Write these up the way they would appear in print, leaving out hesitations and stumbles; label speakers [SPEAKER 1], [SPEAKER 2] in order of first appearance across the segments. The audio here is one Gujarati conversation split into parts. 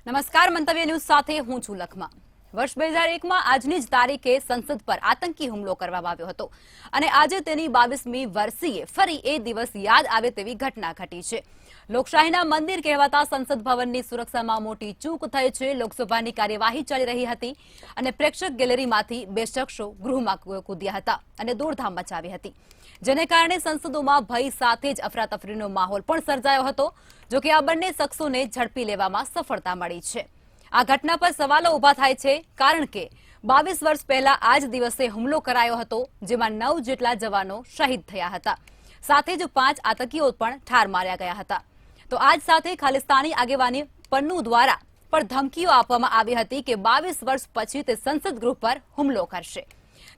[SPEAKER 1] નમસ્કાર, મંતવ્ય ન્યૂઝ સાથે હું છું લખમા। વર્ષ 2001માં આજની જ તારીખે સંસદ પર આતંકી હુમલો કરવામાં આવ્યો હતો અને આજે તેની 22મી વર્ષીએ ફરી એ દિવસ યાદ આવે તેવી ઘટના ઘટી છે। લોકશાહીના મંદિર કહેવાતા સંસદ ભવનની સુરક્ષામાં મોટી ચૂક થઈ છે। લોકસભાની કાર્યવાહી ચાલી રહી હતી અને પ્રેક્ષક ગેલેરીમાંથી બે શખ્સો ગૃહમાં કૂદ્યા હતા અને દોડધામ મચાવી હતી, જેને કારણે સંસદોમાં ભય સાથે જ અફરાતફરીનો માહોલ પણ સર્જાયો હતો। જો કે આ બંને શખ્સોને ઝડપી લેવામાં સફળતા મળી છે। આ ઘટના પર સવાલો ઊભા થાય છે, કારણ કે 22 વર્ષ પહેલા આ જ દિવસે હુમલો કરાયો હતો, જેમાં 9 જેટલા જવાનો શહીદ થયા હતા, સાથે જ 5 આતંકીઓ પણ ઠાર માર્યા ગયા હતા। તો આજ સાથે ખાલિસ્તાની આગેવાની પન્નુ દ્વારા પણ ધમકીઓ આપવામાં આવી હતી કે 22 વર્ષ પછી તે સંસદ ગૃહ પર હુમલો કરશે।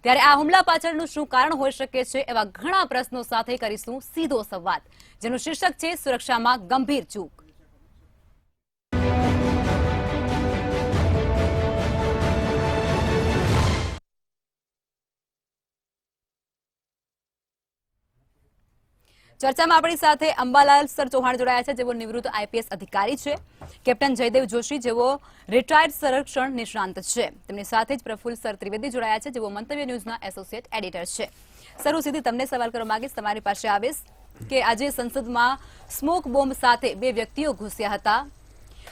[SPEAKER 1] ત્યારે આ હુમલા પાછળનું શું કારણ હોઈ શકે છે, એવા ઘણા પ્રશ્નો સાથે કરીશું સીધો સંવાદ, જેનું શીર્ષક છે સુરક્ષામાં ગંભીર ચૂક। ચર્ચામાં આપણી સાથે અંબાલાલ સર ચૌહાણ જોડાયા છે, જેઓ નિવૃત્ત આઈપીએસ અધિકારી છે, કેપ્ટન જયદેવ જોશી જેઓ રિટાયર્ડ સંરક્ષણ નિષ્ણાંત છે, તેમની સાથે જ પ્રફુલ્લ સર ત્રિવેદી જોડાયા છે, જેઓ મંતવ્ય ન્યૂઝના એસોસિએટ એડિટર છે। સર, હું સીધી તમને સવાલ કરવા માંગીશ, તમારી પાસે આવીશ કે આજે સંસદમાં સ્મોક બોમ્બ સાથે બે વ્યક્તિઓ ઘૂસ્યા હતા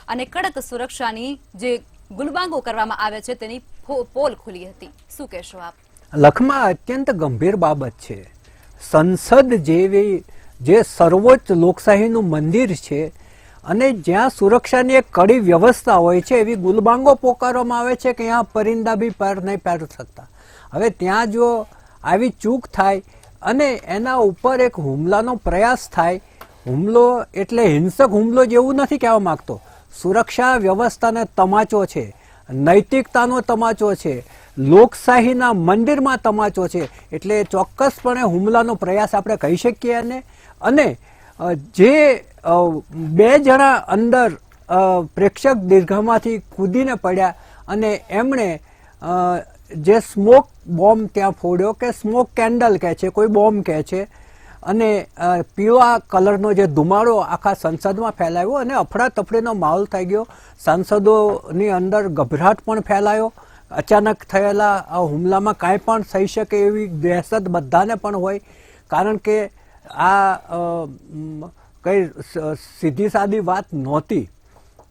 [SPEAKER 1] અને કડક સુરક્ષાની જે ગુલબાંગો કરવામાં આવે છે તેની પોલ ખુલી હતી, શું કહેશો આપ?
[SPEAKER 2] લખમાં અત્યંત ગંભીર બાબત છે। સંસદ જેવી જે સર્વોચ્ચ લોકશાહીનું મંદિર છે અને જ્યાં સુરક્ષાની એક કડી વ્યવસ્થા હોય છે, એવી ગુલબાંગો પોકારવામાં આવે છે કે यहाँ પરિંદા ભી पैर नहीं पैर सकता। હવે ત્યાં જો આવી ચૂક થાય અને એના ઉપર એક હુમલાનો પ્રયાસ થાય, હુમલો એટલે હિંસક હુમલો જેવું નથી કહેવા માંગતો, સુરક્ષા વ્યવસ્થાને તમાચો છે, નૈતિકતાનો તમાચો છે, લોકશાહીના મંદિરમાં તમાચો છે, એટલે ચોક્કસપણે હુમલાનો પ્રયાસ આપણે કહી શકીએ। અને જે બે જણા અંદર પ્રેક્ષક દીર્ઘામાંથી કૂદીને પડ્યા અને એમણે જે સ્મોક બોમ્બ ત્યાં ફોડ્યો, કે સ્મોક કેન્ડલ કહે છે, કોઈ બોમ્બ કહે છે, અને પીળા કલરનો જે ધુમાડો આખા સંસદમાં ફેલાવ્યો અને અફડાતફડીનો માહોલ થઈ ગયો। સાંસદોની અંદર ગભરાટ પણ ફેલાયો। અચાનક થયેલા આ હુમલામાં કાંઈ પણ થઈ શકે એવી દહેશત બધાને પણ હોય, કારણ કે આ કંઈ સીધી સાદી વાત નહોતી।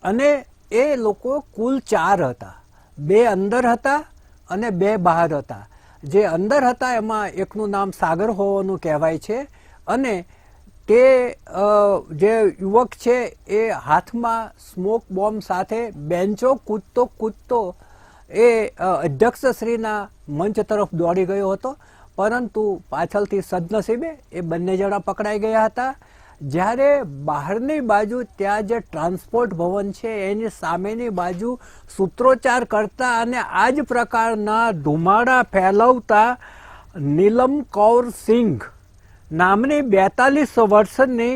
[SPEAKER 2] અને એ લોકો કુલ 4 હતા, 2 અંદર હતા અને 2 બહાર હતા। જે અંદર હતા એમાં એકનું નામ સાગર હોવાનું કહેવાય છે, અને તે જે યુવક છે એ હાથમાં સ્મોક બોમ્બ સાથે બેન્ચો કૂદતો એ અધ્યક્ષશ્રીના મંચ તરફ દોડી ગયો હતો, પરંતુ પાછળથી સદનસીબે એ બંને જણા પકડાઈ ગયા હતા। જ્યારે બહારની બાજુ ત્યાં જે ટ્રાન્સપોર્ટ ભવન છે એની સામેની બાજુ સૂત્રોચ્ચાર કરતા અને આ જ પ્રકારના ધુમાડા ફેલાવતા નીલમ કૌર સિંઘ નામની 42 વર્ષની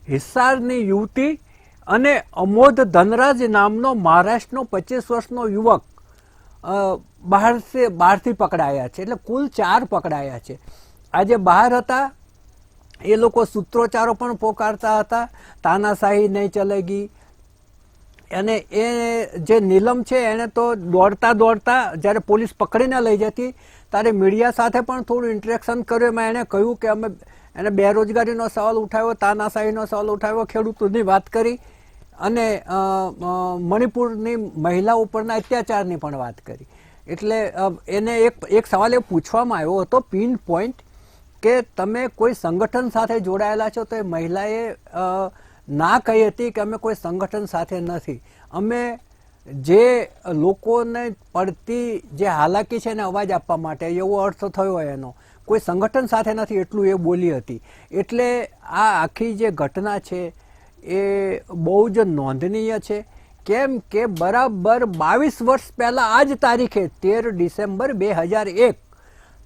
[SPEAKER 2] હિસારની યુવતી અને અમોદ ધનરાજ નામનો મહારાષ્ટ્રનો 25 વર્ષનો યુવક બહારથી પકડાયા છે। એટલે કુલ 4 પકડાયા છે। આજે બહાર હતા એ લોકો સૂત્રોચ્ચારો પણ પોકારતા હતા, તાનાશાહી નહીં ચલેગી। અને એ જે નીલમ છે એને તો દોડતા જ્યારે પોલીસ પકડીને લઈ જતી ત્યારે મીડિયા સાથે પણ થોડું ઇન્ટરેક્શન કર્યું। એમાં એણે કહ્યું કે અમે એને બેરોજગારીનો સવાલ ઉઠાવ્યો, તાનાશાહીનો સવાલ ઉઠાવ્યો, ખેડૂતોની વાત કરી અને મણિપુરની મહિલા ઉપરના અત્યાચારની પણ વાત કરી। એટલે એને એક સવાલ એ પૂછવામાં આવ્યો હતો પિન પોઈન્ટ કે તમે કોઈ સંગઠન સાથે જોડાયેલા છો? તો એ મહિલાએ ના કહી હતી કે અમે કોઈ સંગઠન સાથે નથી, અમે જે લોકોને પડતી જે હાલાકી છે એને અવાજ આપવા માટે, એવો અર્થ થયો એનો, કોઈ સંગઠન સાથે નથી, એટલું એ બોલી હતી। એટલે આ આખી જે ઘટના છે એ બહુ જ નોંધનીય છે, કેમ કે બરાબર 22 વર્ષ પહેલાં આ જ તારીખે 13 ડિસેમ્બર 2001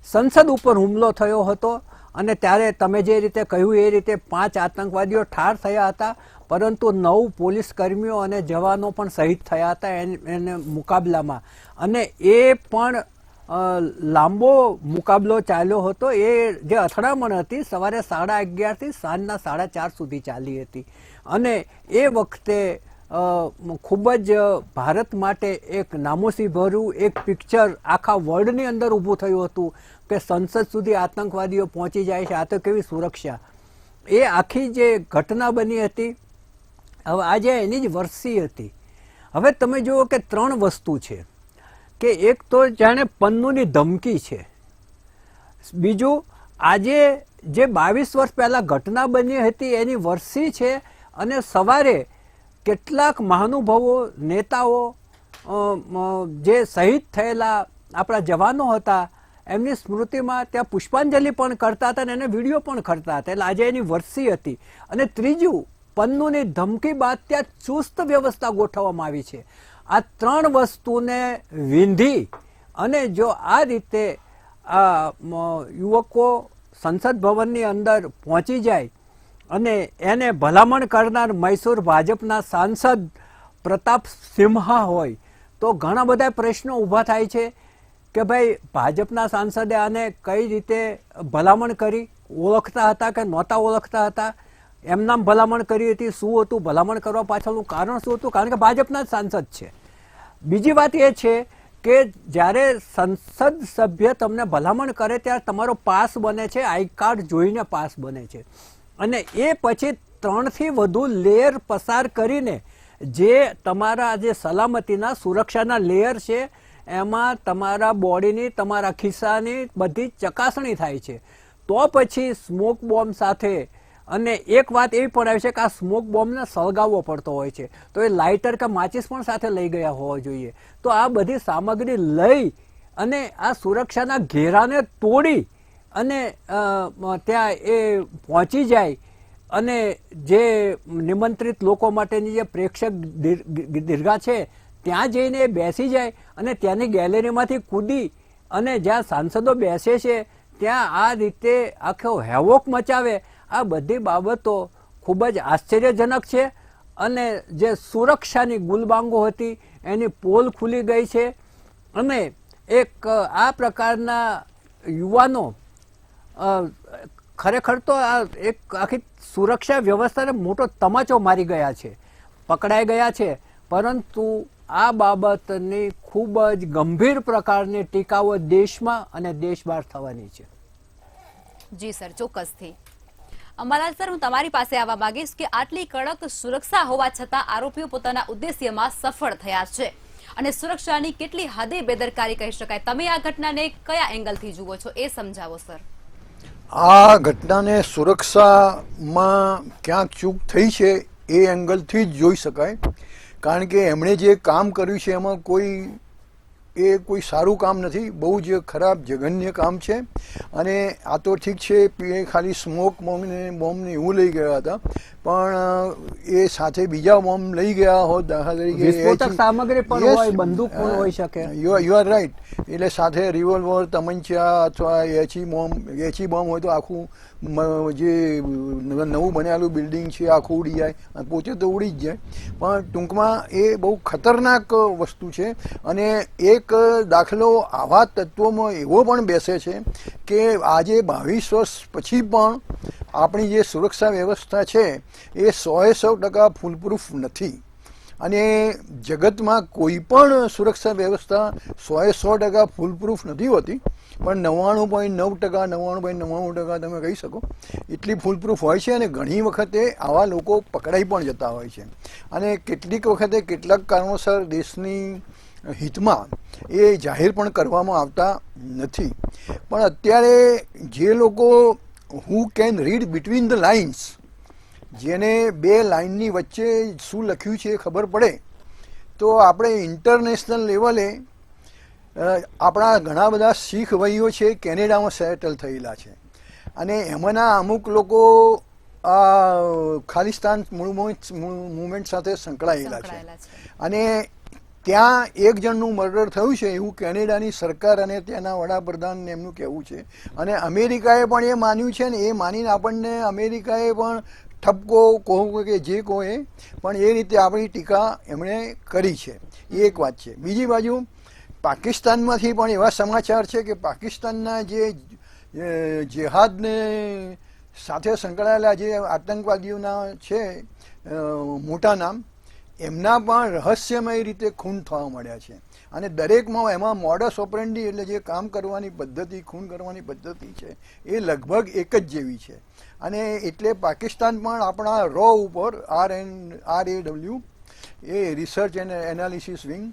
[SPEAKER 2] સંસદ ઉપર હુમલો થયો હતો અને ત્યારે તમે જે રીતે કહ્યું એ રીતે 5 આતંકવાદીઓ ઠાર થયા હતા, પરંતુ 9 પોલીસ કર્મીઓ અને જવાનો પણ શહીદ થયા હતા એને મુકાબલામાં। અને એ પણ લાંબો મુકાબલો ચાલ્યો હતો। એ જે અથડામણ હતી સવારે 11:30 થી સાંજના 4:30 સુધી ચાલી હતી અને એ વખતે ખૂબ જ ભારત માટે એક નામોશીભર્યું એક પિક્ચર આખા વર્લ્ડની અંદર ઊભું થયું હતું કે સંસદ સુધી આતંકવાદીઓ પહોંચી જાય છે, આ તો કેવી સુરક્ષા. એ આખી જે ઘટના બની હતી, હવે આજે એની જ વરસી હતી. હવે તમે જુઓ કે 3 વસ્તુ છે કે એક તો જાણે પન્નુની ધમકી છે, બીજું આજે જે 22 વર્ષ પહેલાં ઘટના બની હતી એની વરસી છે, અને સવારે કેટલાક મહાનુભાવો નેતાઓ જે શહીદ થયેલા આપણા જવાનો હતા એમની સ્મૃતિમાં ત્યાં પુષ્પાંજલિ પણ કરતા હતા અને એને વિડીયો પણ કરતા હતા. એટલે આજે એની વરસી હતી. અને ત્રીજું, પન્નુની ધમકી બાદ ત્યાં ચુસ્ત વ્યવસ્થા ગોઠવવામાં આવી છે. આ 3 વસ્તુને વિંધી અને જો આ રીતે આ યુવકો સંસદ ભવનની અંદર પહોંચી જાય અને એને ભલામણ કરનાર મૈસૂર ભાજપના સાંસદ પ્રતાપ સિંહા હોય તો ઘણા બધા પ્રશ્નો ઊભા થાય છે કે ભાઈ ભાજપના સાંસદે આને કઈ રીતે ભલામણ કરી, ઓળખતા હતા કે નહોતા ઓળખતા હતા, એમનામ ભલામણ કરી હતી, શું હતું, ભલામણ કરવા પાછળનું કારણ શું હતું, કારણ કે ભાજપના જ સાંસદ છે. બીજી વાત એ છે કે જ્યારે સંસદ સભ્ય તમને ભલામણ કરે ત્યારે તમારો પાસ બને છે, આઈ કાર્ડ જોઈને પાસ બને છે, અને એ પછી 3 થી વધુ લેયર પસાર કરીને જે તમારા જે સલામતીના સુરક્ષાના લેયર છે એમાં તમારા બોડીની, તમારા ખિસ્સાની બધી ચકાસણી થાય છે. તો પછી સ્મોક બોમ્બ સાથે, અને એક વાત એવી પણ આવી છે કે આ સ્મોક બોમ્બને સળગાવવો પડતો હોય છે, તો એ લાઇટર કે માચિસ પણ સાથે લઈ ગયા હોવા જોઈએ. તો આ બધી સામગ્રી લઈ અને આ સુરક્ષાના ઘેરાને તોડી અને ત્યાં એ પહોંચી જાય અને જે નિમંત્રિત લોકો માટેની જે પ્રેક્ષક દીર્ઘા છે ત્યાં જઈને એ બેસી જાય અને ત્યાંની ગેલેરીમાંથી કૂદી અને જ્યાં સાંસદો બેસે છે ત્યાં આ રીતે આખો હેવોક મચાવે, આ બધી બાબતો ખૂબ જ આશ્ચર્યજનક છે. અને જે સુરક્ષાની ગુલબાંગો હતી એની પોલ ખુલી ગઈ છે, અને એક આ પ્રકારના યુવાનો ખરેખર તો આ એક આખી સુરક્ષા વ્યવસ્થાને મોટો તમાચો મારી ગયા છે, પકડાઈ ગયા છે. પરંતુ આ બાબતની ખૂબ જ ગંભીર પ્રકારની ટીકાઓ દેશમાં અને દેશ બહાર થવાની છે.
[SPEAKER 1] જી સર, ચોક્કસથી. અંબાલાલ સર, હું તમારી પાસે આવવા માંગીશ કે આટલી કડક સુરક્ષા હોવા છતાં આરોપીઓ પોતાના ઉદ્દેશ્યમાં સફળ થયા છે, અને સુરક્ષાની કેટલી હદે બેદરકારી કહી શકાય. તમે આ ઘટનાને કયા એંગલથી જુઓ છો એ સમજાવો સર.
[SPEAKER 3] આ ઘટનાને સુરક્ષામાં ક્યાંક ચૂક થઈ છે એ એંગલથી જ જોઈ શકાય, કારણ કે એમણે જે કામ કર્યું છે એમાં કોઈ સારું કામ નથી, બહુ જ ખરાબ જઘન્ય કામ છે. અને આ તો ઠીક છે, એ ખાલી સ્મોક બોમ્બને એવું લઈ ગયા હતા, પણ એ સાથે બીજા બોમ્બ લઈ ગયા હોત, દાખલા તરીકે
[SPEAKER 2] વિસ્ફોટક સામગ્રી પણ હોય, બંદૂક પણ હોઈ શકે.
[SPEAKER 3] You are right. એટલે સાથે રિવોલ્વર, તમંચા અથવા એચી બોમ્બ હોય તો આખું જે નવું બનેલું બિલ્ડિંગ છે આખું ઉડી જાય, પોતે તો ઉડી જ જાય. પણ ટૂંકમાં એ બહુ ખતરનાક વસ્તુ છે. અને એક દાખલો આવા તત્વોમાં એવો પણ બેસે છે કે આજે 22 વર્ષ પછી પણ આપણી જે સુરક્ષા વ્યવસ્થા છે એ 100% ફૂલપ્રૂફ નથી. અને જગતમાં કોઈ પણ સુરક્ષા વ્યવસ્થા 100% ફૂલપ્રૂફ નથી હોતી, પણ 99.9%, 99.99% તમે કહી શકો એટલી ફૂલપ્રૂફ હોય છે. અને ઘણી વખતે આવા લોકો પકડાઈ પણ જતા હોય છે, અને કેટલીક વખતે કેટલાક કારણોસર દેશની હિતમાં એ જાહેર પણ કરવામાં આવતા નથી. પણ અત્યારે જે લોકો who can read between the lines, જેને 2 લાઇનની વચ્ચે શું લખ્યું છે એ ખબર પડે, તો આપણે ઇન્ટરનેશનલ લેવલે આપણા ઘણા બધા શીખ ભાઈઓ છે કેનેડામાં સેટલ થયેલા છે, અને એમાંના અમુક લોકો આ ખાલિસ્તાન મુવમેન્ટ સાથે સંકળાયેલા છે. અને ત્યાં એક જણનું મર્ડર થયું છે એવું કેનેડાની સરકાર અને ત્યાંના વડાપ્રધાનને એમનું કહેવું છે. અને અમેરિકાએ પણ એ માન્યું છે, ને એ માનીને આપણને અમેરિકાએ પણ ઠપકો કહો કે જે કહો એ પણ એ રીતે આપણી ટીકા એમણે કરી છે. એ એક વાત છે. બીજી બાજુ પાકિસ્તાનમાંથી પણ એવા સમાચાર છે કે પાકિસ્તાનના જે જેહાદને સાથે સંકળાયેલા જે આતંકવાદીઓના છે મોટા નામ, એમના પણ રહસ્યમય રીતે ખૂન થવા મળ્યા છે. અને દરેકમાં એમાં મોડસ ઓપરેન્ડી એટલે જે કામ કરવાની પદ્ધતિ, ખૂન કરવાની પદ્ધતિ છે એ લગભગ એક જ જેવી છે. અને એટલે પાકિસ્તાન પણ આપણા રો ઉપર RAW A research and analysis wing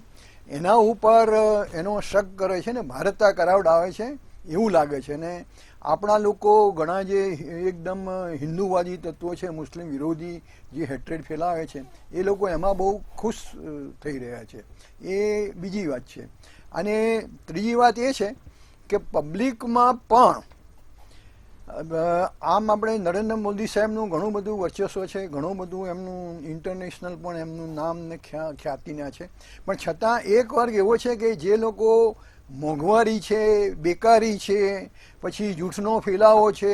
[SPEAKER 3] એના ઉપર એનો શક કરે છે ને ભારતતા કરાવડાવે છે એવું લાગે છે. ને આપણા લોકો ઘણા જે એકદમ હિન્દુવાદી તત્વો છે, મુસ્લિમ વિરોધી જે હેટ્રેડ ફેલાવે છે એ લોકો એમાં બહુ ખુશ થઈ રહ્યા છે. એ બીજી વાત છે. અને ત્રીજી વાત એ છે કે પબ્લિકમાં પણ આમ આપણે નરેન્દ્ર મોદી સાહેબનું ઘણું બધું વર્ચસ્વ છે, ઘણું બધું એમનું ઇન્ટરનેશનલ પણ એમનું નામ ને ખ્યાતિના છે, પણ છતાં એક વર્ગ એવો છે કે જે લોકો મોંઘવારી છે, બેકારી છે, પછી જૂઠનો ફેલાવો છે,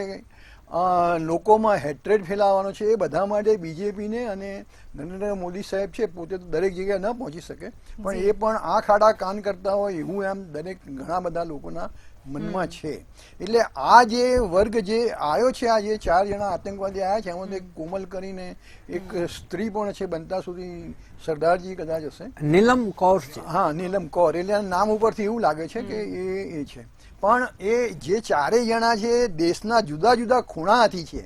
[SPEAKER 3] લોકોમાં હેટ્રેડ ફેલાવાનો છે, એ બધા માટે બીજેપીને અને નરેન્દ્ર મોદી સાહેબ છે પોતે તો દરેક જગ્યાએ ન પહોંચી શકે, પણ એ પણ આંખ આડા કાન કરતા હોય એવું એમ દરેક ઘણા બધા લોકોના મનમાં છે. એટલે આ જે વર્ગ જે આવ્યો છે, આ જે 4 જણા આતંકવાદી આવ્યા છે એમાં એક કોમલ કરીને એક સ્ત્રી પણ છે, બનતા સુધી સરદારજી કદાચ હશે,
[SPEAKER 2] નીલમ કૌર છે.
[SPEAKER 3] હા, નીલમ કૌર. એટલે નામ ઉપરથી એવું લાગે છે કે એ છે. પણ એ જે 4 જણા છે દેશના જુદા જુદા ખૂણાથી છે.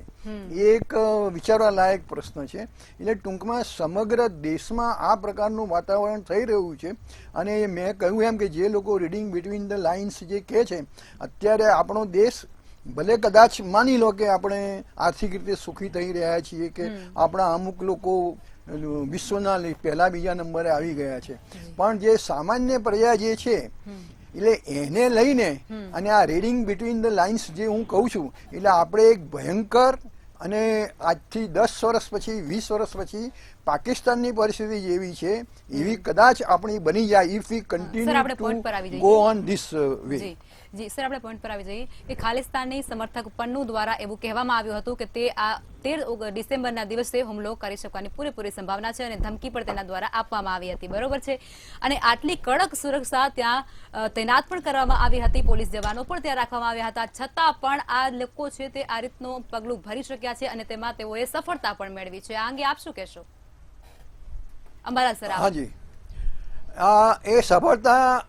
[SPEAKER 3] એ એક વિચારવા લાયક પ્રશ્ન છે. એટલે ટૂંકમાં સમગ્ર દેશમાં આ પ્રકારનું વાતાવરણ થઈ રહ્યું છે. અને મેં કહ્યું એમ કે જે લોકો રીડિંગ બિટવીન ધ લાઇન્સ જે કહે છે, અત્યારે આપણો દેશ ભલે કદાચ માની લો કે આપણે આર્થિક રીતે સુખી થઈ રહ્યા છીએ, કે આપણા અમુક લોકો વિશ્વના પહેલા બીજા નંબરે આવી ગયા છે, પણ જે સામાન્ય પ્રજા જે છે એટલે એને લઈને અને આ રીડિંગ બિટવીન ધ લાઇન્સ જે હું કહું છું, એટલે આપણે એક ભયંકર અને આજથી 10 વર્ષ પછી 20 વર્ષ પછી પાકિસ્તાનની પરિસ્થિતિ જેવી છે એવી કદાચ આપણી બની જાય if we continue to go on this way.
[SPEAKER 1] જી સર, આપણે પોઈન્ટ પર આવી જઈએ કે ખાલિસ્તાની સમર્થક પન્નુ દ્વારા એવું કહેવામાં આવ્યું હતું કે તે આ 13 ડિસેમ્બરના દિવસે હુમલો કરી શકવાની પૂરેપૂરી સંભાવના છે અને ધમકી પણ તેના દ્વારા આપવામાં આવી હતી. બરોબર છે. અને આટલી કડક સુરક્ષા ત્યાં તૈનાત પણ કરવામાં આવી હતી, પોલીસ જવાનો પણ ત્યાં રાખવામાં આવ્યા હતા, છતાં પણ આ લોકો છે તે આ રીતનું પગલું ભરી શક્યા છે અને તેમાં તેઓએ સફળતા પણ મેળવી છે. આ અંગે આપ શું કહેશો? અંબાલાલ સર.
[SPEAKER 3] હાજી, એ સફળતા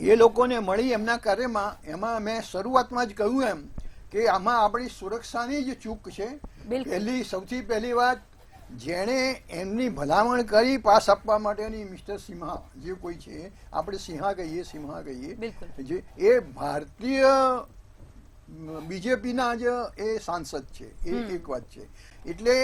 [SPEAKER 3] એ લોકોને મળી એમના કાર્યમાં. એમાં મેં શરૂઆતમાં જ કહ્યું એમ કે આમાં આપણી સુરક્ષાની જ ચૂક છે. સૌથી પહેલી વાત, જેણે એમની ભલામણ કરી પાસ આપવા માટેની મિસ્ટર સિંહા જે કોઈ છે, આપણે સિંહા કહીએ, જે એ ભારતીય બીજેપીના જ એ સાંસદ છે. એ એક વાત છે. એટલે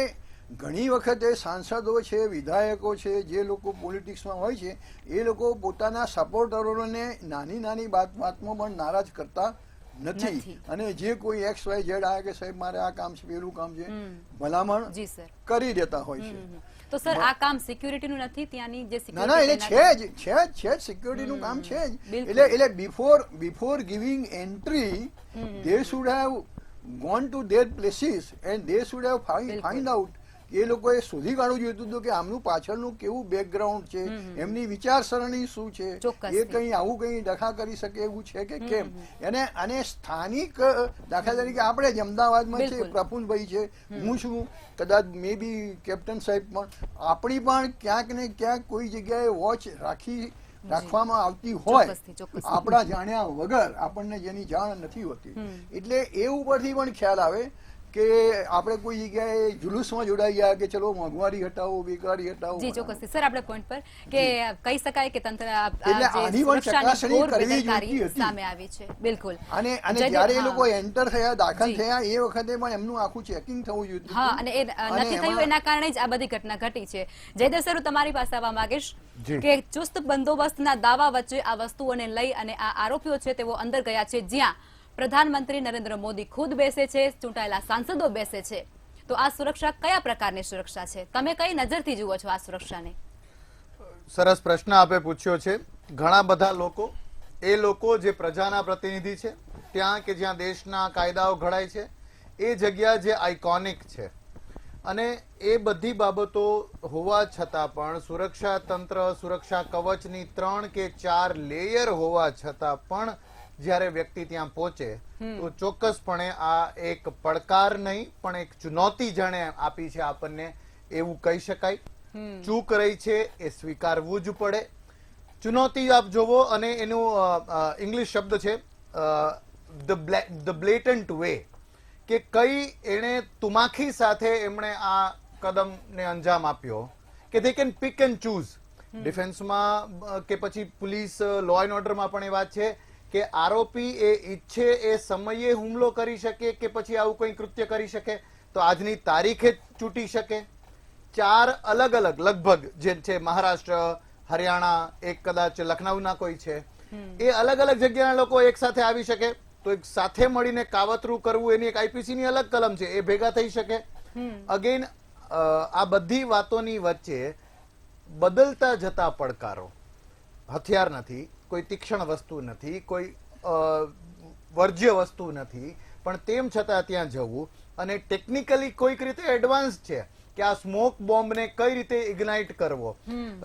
[SPEAKER 3] ઘણી વખત એ સાંસદો છે, વિધાયકો છે, જે લોકો પોલિટિક્સમાં હોય છે, એ લોકો પોતાના સપોર્ટરોને નાની નાની વાતમાં પણ નારાજ કરતા નથી. અને જે કોઈ XYZ આવે કે સાહેબ મારે આ કામ છે, પેલું કામ છે, ભલામણ કરી દેતા હોય છે.
[SPEAKER 1] તો સર આ કામ સિક્યુરિટીનું નથી, ત્યાંની જે
[SPEAKER 3] ના એટલે છે જ સિક્યુરિટીનું કામ છે જ. એટલે before giving entry they should have gone to their places and they should have find out. એ લોકોએ શોધી કાઢવું જોઈતું હતું કે આમનું પાછળનું કેવું બેકગ્રાઉન્ડ છે, એમની વિચારસરણી શું છે, એ કંઈ આવું કંઈ ડખા કરી શકે એવું છે કે કેમ. અને સ્થાનિક દાખલા તરીકે આપણે જ અમદાવાદમાં છે, પ્રફુલભાઈ છે, હું છું, કદાચ મે બી કેપ્ટન સાહેબ પણ, આપણી પણ ક્યાંક ને ક્યાંક કોઈ જગ્યાએ વોચ રાખવામાં આવતી હોય આપણા જાણ્યા વગર, આપણને જેની જાણ નથી હોતી. એટલે એ ઉપરથી પણ ખ્યાલ આવે કે આપણે કોઈ જગ્યાએ જુલુસમાં જોડાઈ ગયા કે ચલો મોંઘવારી હટાવો, બેકારી હટાવો.
[SPEAKER 1] જી ચોક્કસ સર, આપણે પોઈન્ટ પર કે કહી શકાય કે તંત્ર
[SPEAKER 3] આની પણ ચકાસણી કરવી જોઈતી હતી
[SPEAKER 1] સામે આવી છે. બિલકુલ.
[SPEAKER 3] અને જ્યારે એ લોકો એન્ટર થયા, દાખલ થયા, એ વખતે પણ એમનું આખું ચેકિંગ થવું જોઈતું.
[SPEAKER 1] હા, અને એ નથી થયું, એના કારણે જ આ બધી ઘટના ઘટી છે. જયદેવ સર, હું તમારી પાસે આવવા માંગીશ કે ચુસ્ત બંદોબસ્તના દાવા વચ્ચે આ વસ્તુઓને લઈ અને આ આરોપીઓ છે તેઓ અંદર ગયા છે, જ્યાં પ્રધાનમંત્રી નરેન્દ્ર મોદી ખુદ બેસે છે, ચૂંટાયેલા સાંસદો બેસે છે. તો આ સુરક્ષા કયા પ્રકારની સુરક્ષા છે? તમે કઈ નજરથી જુઓ છો આ સુરક્ષાને?
[SPEAKER 4] સરસ પ્રશ્ન આપે પૂછ્યો છે. ઘણા બધા લોકો, એ લોકો જે પ્રજાના પ્રતિનિધિ છે, ત્યાં કે જ્યાં દેશના કાયદાઓ ઘડાય છે, એ જગ્યા જે આઇકોનિક છે, અને એ બધી બાબતો હોવા છતાં પણ સુરક્ષા તંત્ર, સુરક્ષા કવચની 3 કે 4 લેયર હોવા છતાં પણ જ્યારે વ્યક્તિ ત્યાં પહોંચે તો ચોક્કસપણે આ એક પડકાર નહીં પણ એક ચુનૌતી જાણે આપી છે આપણને એવું કહી શકાય. ચૂક રહી છે એ સ્વીકારવું જ પડે. ચુનૌતી આપ જોવો, અને એનું ઇંગ્લિશ શબ્દ છે ધ બ્લેટન્ટ વે, કે કઈ એણે તુમાખી સાથે એમણે આ કદમને અંજામ આપ્યો, કે they can pick and choose. ડિફેન્સમાં કે પછી પોલીસ લો એન્ડ ઓર્ડરમાં પણ એ વાત છે કે આરોપી એ ઈચ્છે એ સમયે હુમલો કરી શકે કે પછી આવું કોઈ કૃત્ય કરી શકે, તો આજની તારીખે ચૂંટી શકે. 4 અલગ અલગ લગભગ જે છે મહારાષ્ટ્ર, હરિયાણા, એક કદાચ લખનઉના કોઈ છે, એ અલગ અલગ જગ્યાના લોકો એક સાથે આવી શકે, તો એક સાથે મળીને કાવતરું કરવું એની એક આઈપીસી ની અલગ કલમ છે, એ ભેગા થઈ શકે. અગેન આ બધી વાતોની વચ્ચે બદલતા જતા પડકારો, હથિયાર નથી, કોઈ તીક્ષ્ણ વસ્તુ નથી, કોઈ વર્જ્ય વસ્તુ નથી, પણ તેમ છતાં ત્યાં જવું, અને ટેકનિકલી કોઈક રીતે એડવાન્સ છે કે આ સ્મોક બોમ્બને કઈ રીતે ઇગ્નાઇટ કરવો.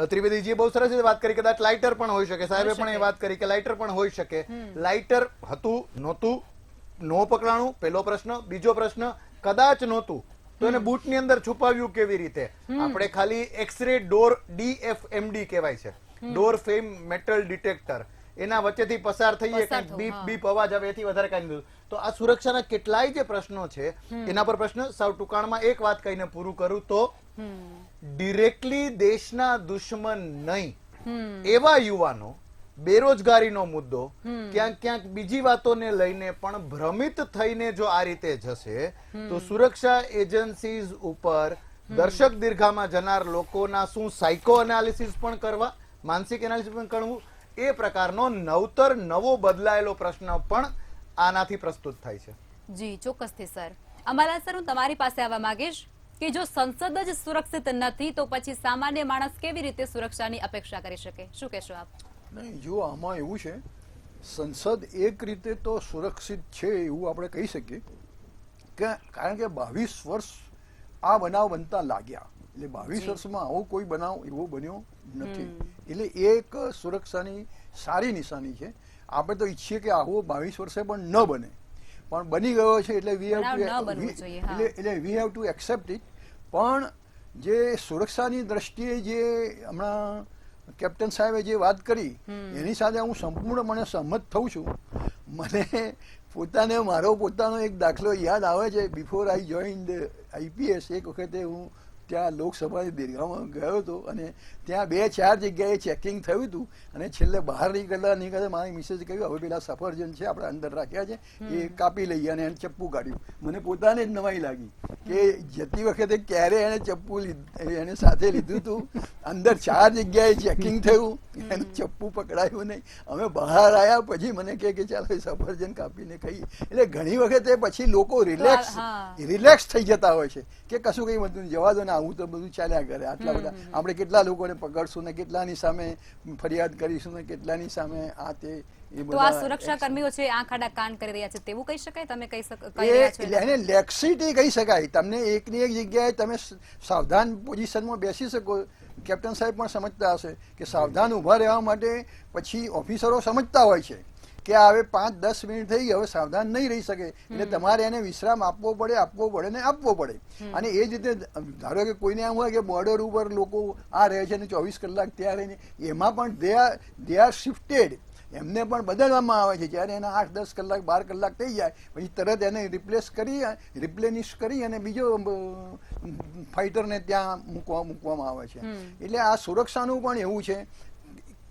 [SPEAKER 4] ત્રિવેદીજીએ બહુ સરસ રીતે વાત કરી, કદાચ લાઇટર પણ હોઈ શકે, સાહેબે પણ એ વાત કરી કે લાઇટર પણ હોઈ શકે. લાઇટર હતું નહોતું, નો પકડાણું, પહેલો પ્રશ્ન. બીજો પ્રશ્ન, કદાચ નહોતું તો એને બૂટની અંદર છુપાવ્યું કેવી રીતે? આપણે ખાલી એક્સરે ડોર, DFMD કહેવાય છે, ડોર ફેમ મેટલ ડિટેક્ટર, એના વચ્ચેથી પસાર થઈએ, કંઈક બીપ બીપ અવાજ આવે, એથી વધારે કઈ નથી. તો આ સુરક્ષાના કેટલાય જે પ્રશ્નો છે એના પર પ્રશ્ન. સાવ ટૂંકાણમાં એક વાત કહીને પૂરું કરું તો, ડિરેક્ટલી દેશના દુશ્મન નહીં એવા યુવાનો, બેરોજગારીનો મુદ્દો, ક્યાંક ક્યાંક બીજી વાતોને લઈને પણ ભ્રમિત થઈને જો આ રીતે જશે તો સુરક્ષા એજન્સીઝ ઉપર દર્શક દીર્ઘામાં જનાર લોકોના શું સાયકો એનાલિસિસ પણ કરવા, માનસિક એનાલિસિસ પણ કરવું, એ પ્રકારનો નવતર નવો બદલાયેલો પ્રશ્ન પણ આનાથી પ્રસ્તુત થાય છે.
[SPEAKER 1] જી ચોક્કસથી સર. અમારા સર, હું તમારી પાસે આવવા માંગીશ કે જો સંસદ જ સુરક્ષિત નથી તો પછી સામાન્ય માણસ કેવી રીતે સુરક્ષાની અપેક્ષા કરી શકે? શું કહેશો આપ?
[SPEAKER 3] નહીં, જો આમાં એવું છે, સંસદ એક રીતે તો સુરક્ષિત છે એવું આપણે કહી શકીએ, કે કારણ કે 22 વર્ષ આ બનાવ બનતા લાગ્યા, એટલે 22 વર્ષમાં આવો કોઈ બનાવ એવો બન્યો નથી, એટલે એક સુરક્ષાની સારી નિશાની છે. આપણે તો ઈચ્છીએ કે આવો 22 વર્ષે પણ ન બને, પણ બની ગયો છે એટલે we have to accept it. પણ જે સુરક્ષાની દ્રષ્ટિએ જે હમણાં કેપ્ટન સાહેબે જે વાત કરી એની સાથે હું સંપૂર્ણપણે સહમત થઉં છું. મને પોતાને મારો પોતાનો એક દાખલો યાદ આવે છે. બિફોર આઈ જોઈન IPS એક વખતે હું ત્યાં લોકસભાની દીર્ઘામાં ગયો હતો, અને ત્યાં 2-4 જગ્યાએ ચેકિંગ થયું હતું, અને છેલ્લે બહાર નીકળતા મારી મિસેસે કહ્યું હવે પેલા સફરજન છે આપણે અંદર રાખ્યા છે એ કાપી લઈએ, અને એને ચપ્પુ કાઢ્યું. મને પોતાને જ નવાઈ લાગી કે જતી વખતે ક્યારે એને ચપ્પુ એને સાથે લીધું હતું, અંદર 4 જગ્યાએ ચેકિંગ થયું, એને ચપ્પુ પકડાયું નહીં. અમે બહાર આવ્યા પછી મને કહે કે ચાલો સફરજન કાપીને ખાઈએ. એટલે ઘણી વખતે પછી લોકો રિલેક્સ થઈ જતા હોય છે કે કશું કંઈ બધું જવા દો ને, આવું તો બધું ચાલ્યા કરે. આટલા બધા આપણે કેટલા લોકોને પકડશું ને કેટલાની સામે ફરિયાદ કરીશું ને કેટલાની સામે આ તે.
[SPEAKER 1] તો આ સુરક્ષા કર્મીઓ છે આંખ આડા કાન કરી રહ્યા છે તેવું કહી શકાય? તમે કહી શકો
[SPEAKER 3] એને લેક્સિટી કહી શકાય. તમને એકની એક જગ્યાએ તમે સાવધાન પોઝિશનમાં બેસી શકો. કેપ્ટન સાહેબ પણ સમજતા હશે કે સાવધાન ઊભા રહેવા માટે પછી ઓફિસરો સમજતા હોય છે કે હવે 5-10 મિનિટ થઈ ગઈ, હવે સાવધાન નહીં રહી શકે, એટલે તમારે એને વિશ્રામ આપવો પડે ને આપવો પડે. અને એ જ રીતે ધારો કે કોઈને એમ હોય કે બોર્ડર ઉપર લોકો આ રહે છે ને 24 કલાક ત્યાં રહીને, એમાં પણ દે આર શિફ્ટેડ, એમને પણ બદલવામાં આવે છે. જ્યારે એના 8-10 કલાક 12 કલાક થઈ જાય પછી તરત એને રિપ્લેનિશ કરી અને બીજો ફાઇટરને ત્યાં મૂકવામાં આવે છે. એટલે આ સુરક્ષાનું પણ એવું છે,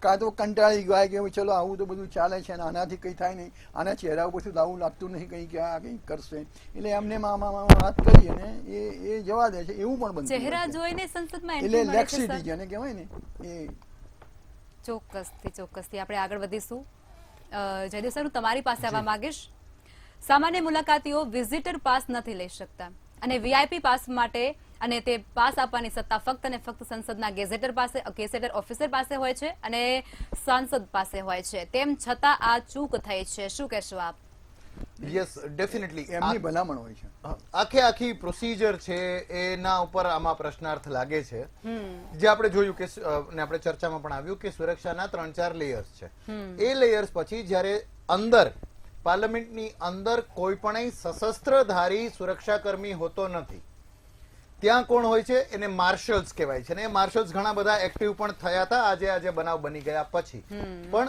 [SPEAKER 3] કાં તો કંટાળી ગયા કે ચલો આવું તો બધું ચાલે છે, આનાથી કંઈ થાય નહીં, આના ચહેરા ઉપરથી તો આવું લાગતું નહીં કંઈ કે આ કંઈ કરશે, એટલે એમને મામા વાત કરી અને એ જવા દે છે. એવું પણ બનતું
[SPEAKER 1] ચહેરા જોઈને સંસદમાં
[SPEAKER 3] એટલે લેક્સિટી જેને કહેવાય ને એ.
[SPEAKER 1] ચોક્કસથી આપણે આગળ વધીશું. જયદેવ સર, હું તમારી પાસે આવવા માંગીશ. સામાન્ય મુલાકાતીઓ વિઝિટર પાસ નથી લઈ શકતા, અને VIP પાસ માટે અને તે પાસ આપવાની સત્તા ફક્ત અને ફક્ત સંસદના ગેઝેટર ઓફિસર પાસે હોય છે અને સાંસદ પાસે હોય છે. તેમ છતાં આ ચૂક થઈ છે. શું કહેશો આપ?
[SPEAKER 4] યસ, ડેફિનેટલી
[SPEAKER 3] એમની ભલામણ હોય છે.
[SPEAKER 4] આખી પ્રોસિજર છે એના ઉપર આમાં પ્રશ્નાર્થ લાગે છે. જે આપણે જોયું કે આપણે ચર્ચામાં પણ આવ્યું કે સુરક્ષાના 3-4 લેયર્સ છે. એ લેયર્સ પછી જ્યારે અંદર પાર્લામેન્ટની અંદર કોઈ પણ સશસ્ત્રધારી સુરક્ષાકર્મી હોતો નથી, ત્યાં કોણ હોય છે? એને માર્શલ્સ કહેવાય છે. અને એ માર્શલ્સ ઘણા બધા એક્ટિવ પણ થયા હતા આજે બનાવ બની ગયા પછી. પણ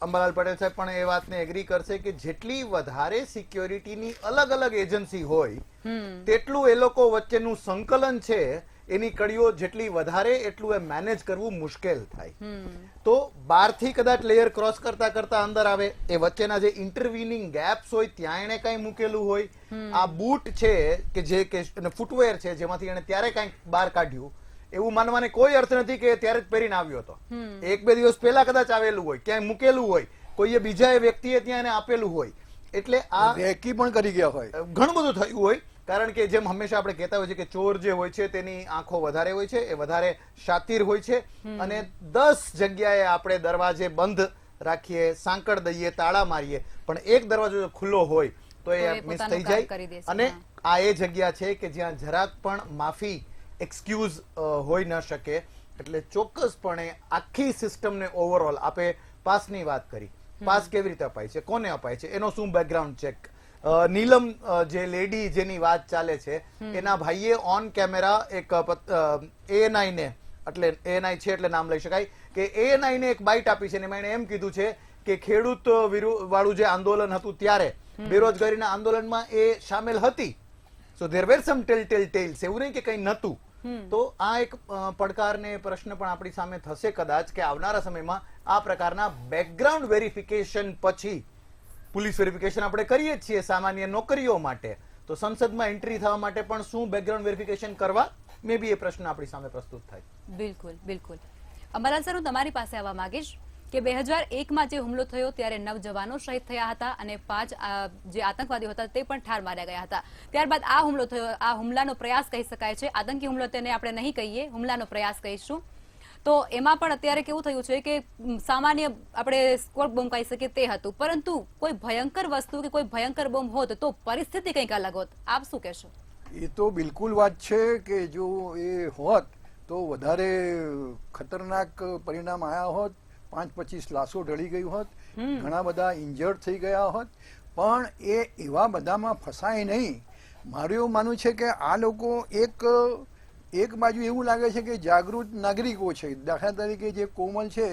[SPEAKER 4] અંબાલાલ પટેલ સાહેબ પણ એ વાતને એગ્રી કરશે કે જેટલી વધારે સિક્યોરિટીની અલગ અલગ એજન્સી હોય તેટલું એ લોકો વચ્ચેનું સંકલન છે એની કડીઓ જેટલી વધારે એટલું એ મેનેજ કરવું મુશ્કેલ થાય. તો બહારથી કદાચ લેયર ક્રોસ કરતા કરતા અંદર આવે, એ વચ્ચેના જે ઇન્ટરવીનિંગ ગેપ્સ હોય ત્યાં એને કઈ મૂકેલું હોય, આ બૂટ છે કે જે ફૂટવેર છે જેમાંથી એને ત્યારે કઈક બહાર કાઢ્યું એવું માનવાને કોઈ અર્થ નથી કે ત્યારે જ પહેરીને આવ્યો હતો. 1-2 દિવસ પહેલા કદાચ આવેલું હોય, ક્યાંય મૂકેલું હોય, કોઈએ બીજા વ્યક્તિએ ત્યાં એને આપેલું હોય. એટલે આ
[SPEAKER 3] રેકી પણ કરી ગયા હોય,
[SPEAKER 4] ઘણું બધું થયું હોય. કારણ કે જેમ હંમેશા આપણે કહેતા હોય છે કે ચોર જે હોય છે તેની આંખો વધારે હોય છે, એ વધારે શાતીર હોય છે. અને 10 જગ્યાએ આપણે દરવાજે બંધ રાખીએ, સાંકળ દઈએ, તાળા મારીએ, પણ એક દરવાજો જો ખુલ્લો હોય તો એ મિસ થઈ જાય. અને આ એ જગ્યા છે કે જ્યાં જરાક પણ માફી એક્સક્યુઝ હોઈ ન શકે. એટલે ચોક્કસપણે આખી સિસ્ટમને ઓવરઓલ આપે પાસની વાત કરી. પાસ કેવી રીતે અપાય છે, કોને અપાય છે, એનો શું બેકગ્રાઉન્ડ ચેક. નીલમ જે લેડી જેની વાત ચાલે છે એના ભાઈએ ઓન કેમેરા એક ANI ને, એટલે ANI છે એટલે નામ લઈ શકાય, કે ANI ને એક બાઇટ આપી છે અને એમાં એમ કીધું છે કે ખેડૂત વાળું જે આંદોલન હતું ત્યારે બેરોજગારીના આંદોલનમાં એ શામેલ હતી. સો ધેર વેર સમ ટેલ્સ, એવું નહીં કે કઈ નતું. તો આ એક પડકાર ને પ્રશ્ન પણ આપણી સામે થશે કદાચ કે આવનારા સમયમાં આ પ્રકારના બેકગ્રાઉન્ડ વેરિફિકેશન પછી, પોલીસ વેરિફિકેશન આપણે કરીએ છીએ સામાન્ય નોકરીઓ માટે, તો સંસદમાં એન્ટ્રી થવા માટે પણ શું બેકગ્રાઉન્ડ વેરિફિકેશન કરવા, મે બી એ પ્રશ્ન આપણી સામે પ્રસ્તુત થાય.
[SPEAKER 1] બિલકુલ બિલકુલ. અંબાલાલ સર, હું તમારી પાસે આવવા માંગીશ કે 2001માં જે હુમલો થયો ત્યારે 9 જવાનો શહીદ થયા હતા અને 5 જે આતંકવાદીઓ હતા તે પણ ઠાર માર્યા ગયા હતા. ત્યારબાદ આ હુમલો થયો, આ હુમલાનો પ્રયાસ કહી શકાય છે, આતંકી હુમલો તેને આપણે નહીં કહીએ, હુમલાનો પ્રયાસ કહીશું. તો એમાં પણ અત્યારે કેવું થયું છે કે સામાન્ય આપણે સ્કોપ બોમ્બ કહી શકીએ તે હતું, પરંતુ કોઈ ભયંકર વસ્તુ કે કોઈ ભયંકર બોમ્બ હોત તો પરિસ્થિતિ કંઈક અલગ હોત. આપ શું કહેશો?
[SPEAKER 3] એ તો બિલકુલ વાત છે કે જો એ હોત તો વધારે ખતરનાક પરિણામ આવ્યા હોત, 5-25 લાશો ઢળી ગઈ હોત, ઘણા બધા ઇન્જર્ડ થઈ ગયા હોત. પણ એ એવા બધામાં ફસાય નહીં. મારું એવું માનવું છે કે આ લોકો એક બાજુ એવું લાગે છે કે જાગૃત નાગરિકો છે. દાખલા તરીકે જે કોમલ છે,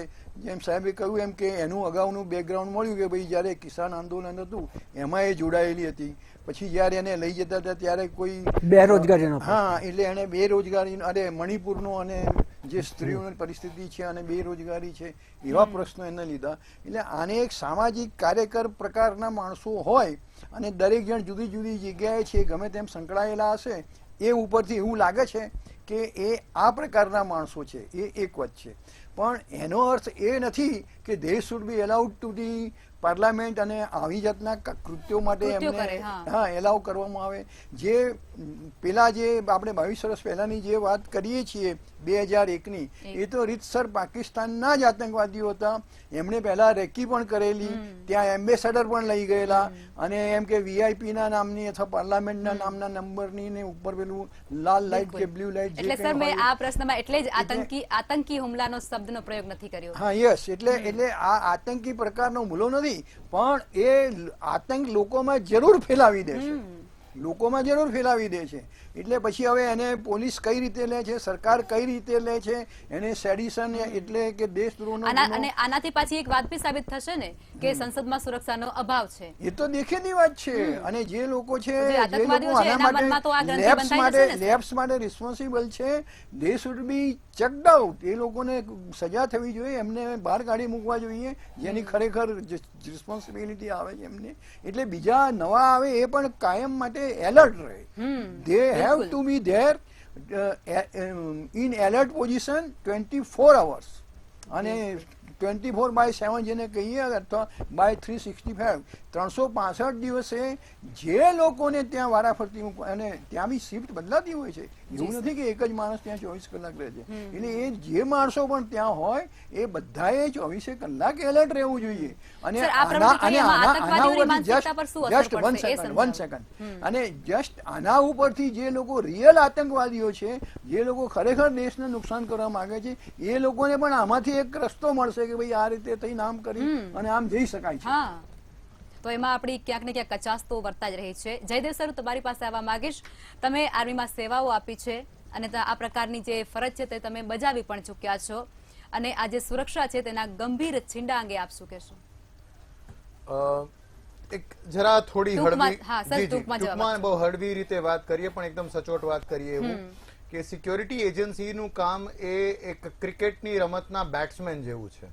[SPEAKER 3] જેમ સાહેબે કહ્યું એમ કે એનું અગાઉનું બેકગ્રાઉન્ડ મળ્યું કે ભાઈ જ્યારે કિસાન આંદોલન હતું એમાં એ જોડાયેલી હતી, પછી જ્યારે એને લઈ જતા હતા ત્યારે કોઈ
[SPEAKER 2] બેરોજગારીનો,
[SPEAKER 3] હા, એટલે એને બેરોજગારી, અરે મણિપુરનો અને જે સ્ત્રીઓની પરિસ્થિતિ છે અને બેરોજગારી છે એવા પ્રશ્નો એને લીધા. એટલે આને એક સામાજિક કાર્યકર પ્રકારના માણસો હોય અને દરેક જણ જુદી જુદી જગ્યાએ છે, ગમે તેમ સંકળાયેલા હશે, એ ઉપરથી એવું લાગે છે કે એ આ પ્રકારના માણસો છે. એ એક વાત છે. પણ એનો અર્થ એ નથી કે દે should B allowed to the parliament અને આવી જાતના કૃત્યો માટે એમને એલાઉ કરવામાં આવે. જે પેલા જે આપણે 22 વર્ષ પહેલાની જે વાત કરીએ છીએ 2001ની, એ તો રીતસર પાકિસ્તાનના જ આતંકવાદીઓ હતા. એમણે પહેલા રેકી પણ કરેલી, ત્યાં એમ્બેસેડર પણ લઈ ગયેલા, અને એમ કે VIP ના નામની અથવા પાર્લામેન્ટના નામના નંબરની ને ઉપર પેલું લાલ લાઇટ કે બ્લુ લાઇટ.
[SPEAKER 1] એટલે સર મેં આ પ્રશ્નમાં એટલે જ આતંકી હુમલાનો શબ્દનો પ્રયોગ નથી કર્યો.
[SPEAKER 3] હા, યસ. એટલે આ આતંકી પ્રકારનો હુમલો નથી, પણ એ આતંક લોકોમાં જરૂર ફેલાવી દે છે, લોકોમાં જરૂર ફેલાવી દે છે. એટલે પછી હવે એને પોલીસ કઈ રીતે લે છે, સરકાર કઈ રીતે લે છે, એને સેડિશન એટલે કે દેશદ્રોહનો,
[SPEAKER 1] અને આનાથી પાછી એક વાત બી સાબિત થશે ને કે સંસદમાં સુરક્ષાનો અભાવ છે.
[SPEAKER 3] એ તો દેખેની વાત છે. અને જે લોકો છે,
[SPEAKER 1] જે લોકો આના
[SPEAKER 3] માટે લેબ્સ માટે રિસ્પોન્સિબલ છે, they should be checked out. એ લોકોને સજા થવી જોઈએ, એમને બહાર કાઢી મૂકવા જોઈએ, જેની ખરેખર રિસ્પોન્સિબિલિટી આવે છે એમને. એટલે બીજા નવા આવે એ પણ કાયમ માટે એલર્ટ રહે. દે have to be there in alert position 24 hours અને 24/7 જેને કહીએ, અથવા by 365, 365 દિવસે જે લોકોને ત્યાં વારાફરતી અને ત્યાં બી શિફ્ટ બદલાતી હોય છે. એવું નથી કે એક જ માણસ ત્યાં 24 કલાક રહે છે. એટલે એ જે માણસો પણ ત્યાં હોય એ બધાએ 24 કલાક એલર્ટ રહેવું જોઈએ. અને આના ઉપરથી જે લોકો રિયલ આતંકવાદીઓ છે, જે લોકો ખરેખર દેશને નુકસાન કરવા માંગે છે, એ લોકોને પણ આમાંથી એક રસ્તો મળશે કે ભાઈ આ રીતે થઈને આમ કરી અને આમ જઈ શકાય છે.
[SPEAKER 1] તો એમાં આપણી ક્યાંક ને ક્યાંક કચાસ તો વર્તા જ રહી છે. જયદેવ સર, તમારી પાસે આવવા માંગીશ. તમે આર્મીમાં સેવાઓ આપી છે અને આ પ્રકારની જે ફરજ છે તે તમે બજાવી પણ ચૂક્યા છો, અને આ જે સુરક્ષા છે તેના ગંભીર છીંડા અંગે આપ શું કહેશો?
[SPEAKER 4] એક જરા થોડી
[SPEAKER 1] ટૂંકમાં,
[SPEAKER 4] હળવી,
[SPEAKER 1] હા, સર,
[SPEAKER 4] જી, જી,
[SPEAKER 1] ટૂંકમાં જવાબ
[SPEAKER 4] ટૂંકમાં બહુ હળવી રીતે વાત કરીએ પણ એકદમ સચોટ વાત કરીએ એવું કે સિક્યોરિટી એજન્સીનું કામ એ એક ક્રિકેટની રમતના બેટ્સમેન જેવું છે.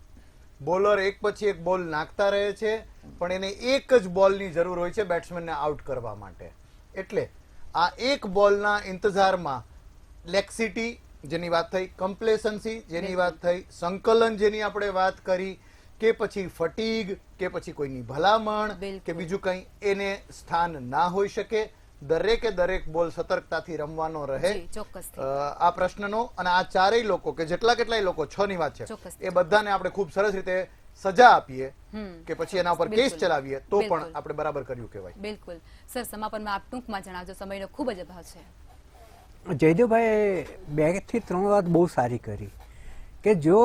[SPEAKER 4] બોલર એક પછી એક બોલ નાખતા રહે છે પણ એને એક જ બોલની જરૂર હોય છે બેટ્સમેનને આઉટ કરવા માટે. એટલે આ એક બોલના ઇંતજારમાં લેક્સિટી જેની વાત થઈ, કમ્પ્લેસન્સી જેની વાત થઈ, સંકલન જેની આપણે વાત કરી, કે પછી ફટીગ, કે પછી કોઈની ભલામણ, કે બીજું કંઈ એને સ્થાન ના હોઈ શકે. દરેકે દરેક બોલ સતર્કતાથી રમવાનો રહે. આ પ્રશ્નનો અને આ ચારેય લોકો કે જેટલા કેટલાય લોકો 6 ની વાત છે એ બધાને આપણે ખૂબ સરસ રીતે સજા આપીએ કે પછી એના પર કેસ ચલાવીએ તો પણ આપણે બરાબર કર્યું કહેવાય.
[SPEAKER 1] બિલકુલ. સર, સમાપનમાં આપ ટૂંકમાં જણાવજો, સમયનો ખૂબ જ અભાવ છે.
[SPEAKER 2] જયદેવભાઈ 2 થી 3 વાત બહુ સારી કરી કે જો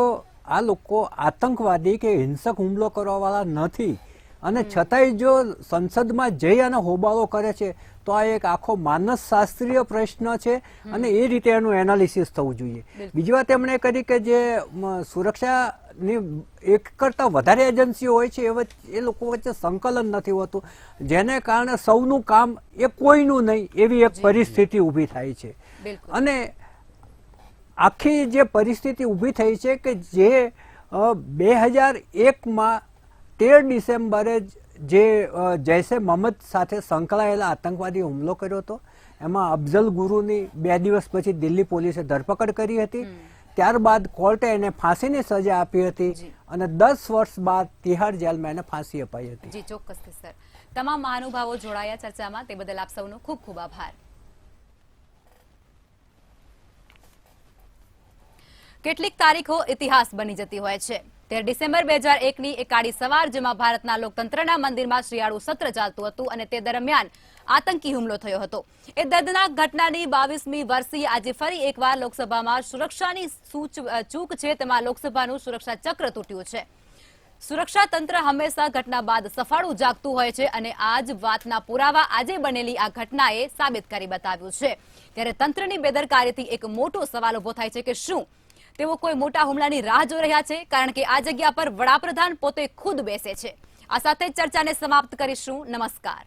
[SPEAKER 2] આ લોકો આતંકવાદી કે હિંસક હુમલો કરવાવાળા નથી અને છતાંય જો સંસદમાં જઈ અને હોબાળો કરે છે તો આ એક આખો માનસશાસ્ત્રીય પ્રશ્ન છે અને એ રીતે એનું એનાલિસિસ થવું જોઈએ. બીજી વાત એમણે કરી કે જે સુરક્ષાની એક કરતાં વધારે એજન્સીઓ હોય છે એ લોકો વચ્ચે સંકલન નથી હોતું, જેને કારણે સૌનું કામ એ કોઈનું નહીં એવી એક પરિસ્થિતિ ઊભી થાય છે. અને આખી જે પરિસ્થિતિ ઊભી થઈ છે કે જે 2001માં 13 ડિસેમ્બરે જે જૈશે મોહમ્મદ સાથે સંકળાયેલા આતંકવાદી હુમલો કર્યો હતો એમાં અફઝલ ગુરુની 2 દિવસ પછી દિલ્હી પોલીસે ધરપકડ કરી હતી. ત્યારબાદ કોર્ટે એને ફાંસીની સજા આપી હતી અને 10 વર્ષ બાદ તિહાર જેલમાં એને ફાંસી અપાઈ હતી.
[SPEAKER 1] જી, ચોક્કસથી સર. તમામ મહાનુભાવો જોડાયા ચર્ચામાં, તે બદલ આપ સૌનો ખૂબ ખૂબ આભાર. કેટલીક તારીખો ઇતિહાસ બની જતી હોય છે. 13 ડિસેમ્બર 2001ની એક કાળી સવાર જેમાં ભારતના લોકતંત્રના મંદિરમાં શિયાળુ સત્ર ચાલતું હતું અને તે દરમિયાન આતંકી હુમલો થયો હતો. એ દર્દનાક ઘટનાની 22મી વર્ષીએ આજે ફરી એકવાર લોકસભામાં સુરક્ષાની ચૂક છે તેમાં લોકસભાનું સુરક્ષા ચક્ર તૂટ્યું છે. સુરક્ષા તંત્ર હંમેશા ઘટના બાદ સફાળું જાગતું હોય છે અને આ જ વાતના પુરાવા આજે બનેલી આ ઘટનાએ સાબિત કરી બતાવ્યું છે. ત્યારે તંત્રની બેદરકારીથી એક મોટો સવાલ ઉભો થાય છે કે શું તેઓ કોઈ મોટા હુમલાની રાહ જોઈ રહ્યા છે? કારણ કે આ જગ્યા પર વડાપ્રધાન પોતે ખુદ બેસે છે. આ સાથે ચર્ચાને સમાપ્ત કરીશું. નમસ્કાર.